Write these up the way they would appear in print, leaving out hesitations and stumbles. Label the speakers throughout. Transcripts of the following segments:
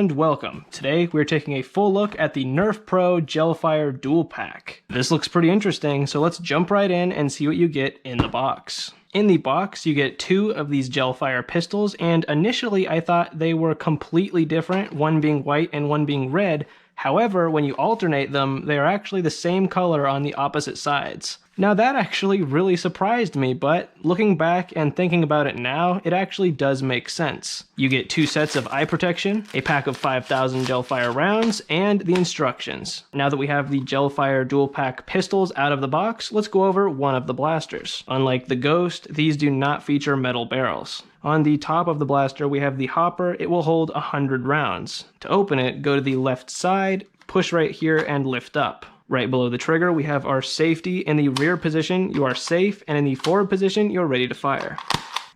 Speaker 1: and welcome. Today we're taking a full look at the Nerf Pro Gelfire Dual Pack. This looks pretty interesting, so let's jump right in and see what you get in the box. In the box, you get 2 of these Gelfire pistols, and initially I thought they were completely different, one being white and one being red. However, when you alternate them, they are actually the same color on the opposite sides. Now that actually really surprised me, but looking back and thinking about it now, it actually does make sense. You get 2 sets of eye protection, a pack of 5,000 Gelfire rounds, and the instructions. Now that we have the Gelfire dual pack pistols out of the box, let's go over one of the blasters. Unlike the Ghost, these do not feature metal barrels. On the top of the blaster, we have the hopper. It will hold 100 rounds. To open it, go to the left side, push right here, and lift up. Right below the trigger, we have our safety. In the rear position, you are safe, and in the forward position, you're ready to fire.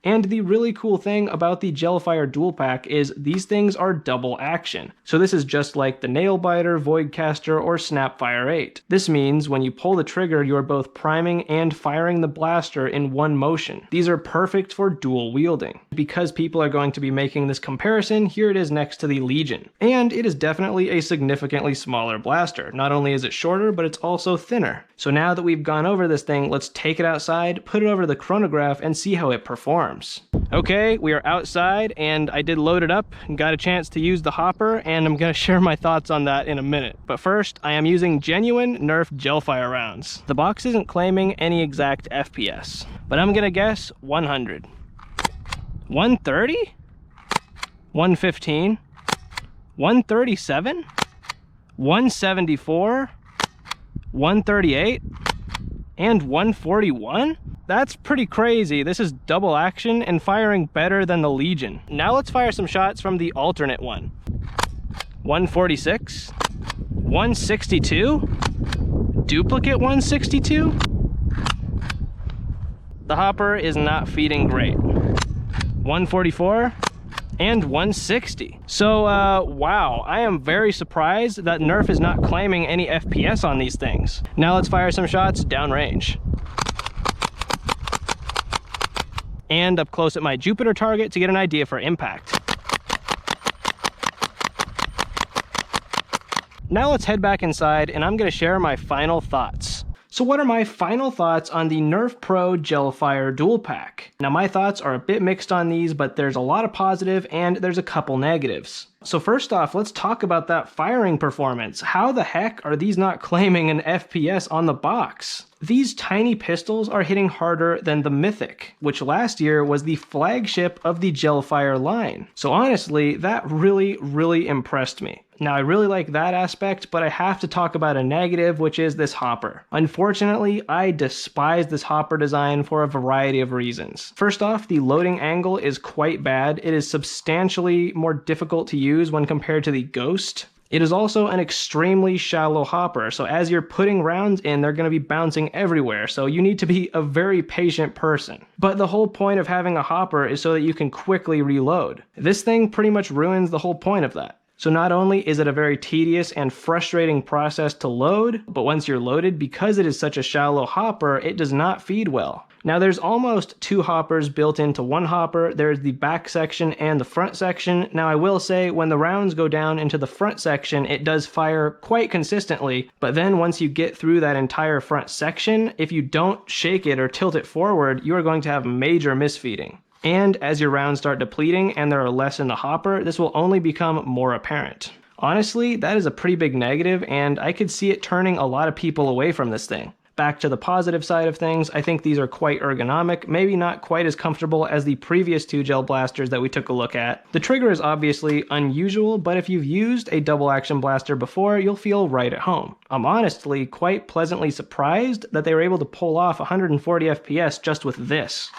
Speaker 1: And the really cool thing about the Gelfire Dual Pack is these things are double action. So this is just like the Nail Biter, Voidcaster, or Snapfire 8. This means when you pull the trigger, you are both priming and firing the blaster in one motion. These are perfect for dual wielding. Because people are going to be making this comparison, here it is next to the Legion. And it is definitely a significantly smaller blaster. Not only is it shorter, but it's also thinner. So now that we've gone over this thing, let's take it outside, put it over the chronograph, and see how it performs. Okay, we are outside and I did load it up and got a chance to use the hopper, and I'm going to share my thoughts on that in a minute. But first, I am using genuine Nerf Gelfire rounds. The box isn't claiming any exact FPS, but I'm going to guess 100. 130? 115? 137? 174? 138? And 141? That's pretty crazy. This is double action and firing better than the Legion. Now let's fire some shots from the alternate one. 146? 162? Duplicate 162? The hopper is not feeding great. 144? And 160. So, wow, I am very surprised that Nerf is not claiming any FPS on these things. Now let's fire some shots downrange. And up close at my Jupiter target to get an idea for impact. Now let's head back inside and I'm going to share my final thoughts. So what are my final thoughts on the Nerf Pro Gelfire Dual Pack? Now my thoughts are a bit mixed on these, but there's a lot of positive and there's a couple negatives. So first off, let's talk about that firing performance. How the heck are these not claiming an FPS on the box? These tiny pistols are hitting harder than the Mythic, which last year was the flagship of the Gelfire line. So honestly, that really impressed me. Now I really like that aspect, but I have to talk about a negative, which is this hopper. Unfortunately, I despise this hopper design for a variety of reasons. First off, the loading angle is quite bad. It is substantially more difficult to use when compared to the Ghost. It is also an extremely shallow hopper, so as you're putting rounds in, they're going to be bouncing everywhere, so you need to be a very patient person. But the whole point of having a hopper is so that you can quickly reload. This thing pretty much ruins the whole point of that. So not only is it a very tedious and frustrating process to load, but once you're loaded, because it is such a shallow hopper, it does not feed well. Now there's almost 2 hoppers built into one hopper. There's the back section and the front section. Now I will say when the rounds go down into the front section, it does fire quite consistently, but then once you get through that entire front section, if you don't shake it or tilt it forward, you are going to have major misfeeding. And as your rounds start depleting and there are less in the hopper, this will only become more apparent. Honestly, that is a pretty big negative, and I could see it turning a lot of people away from this thing. Back to the positive side of things, I think these are quite ergonomic, maybe not quite as comfortable as the previous 2 gel blasters that we took a look at. The trigger is obviously unusual, but if you've used a double action blaster before, you'll feel right at home. I'm honestly quite pleasantly surprised that they were able to pull off 140 FPS just with this.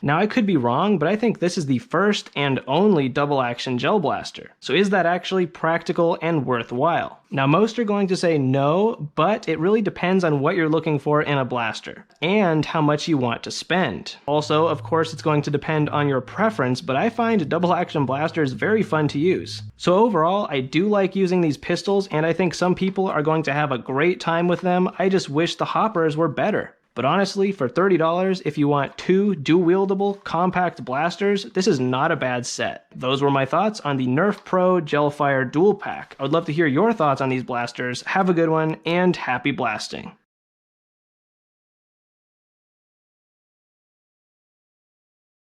Speaker 1: Now I could be wrong, but I think this is the first and only double action gel blaster. So is that actually practical and worthwhile? Now most are going to say no, but it really depends on what you're looking for in a blaster and how much you want to spend. Also, of course, it's going to depend on your preference, but I find double action blasters very fun to use. So overall, I do like using these pistols, and I think some people are going to have a great time with them. I just wish the hoppers were better. But honestly, for $30, if you want 2 dual-wieldable compact blasters, this is not a bad set. Those were my thoughts on the Nerf Pro Gelfire Dual Pack. I would love to hear your thoughts on these blasters. Have a good one, and happy blasting.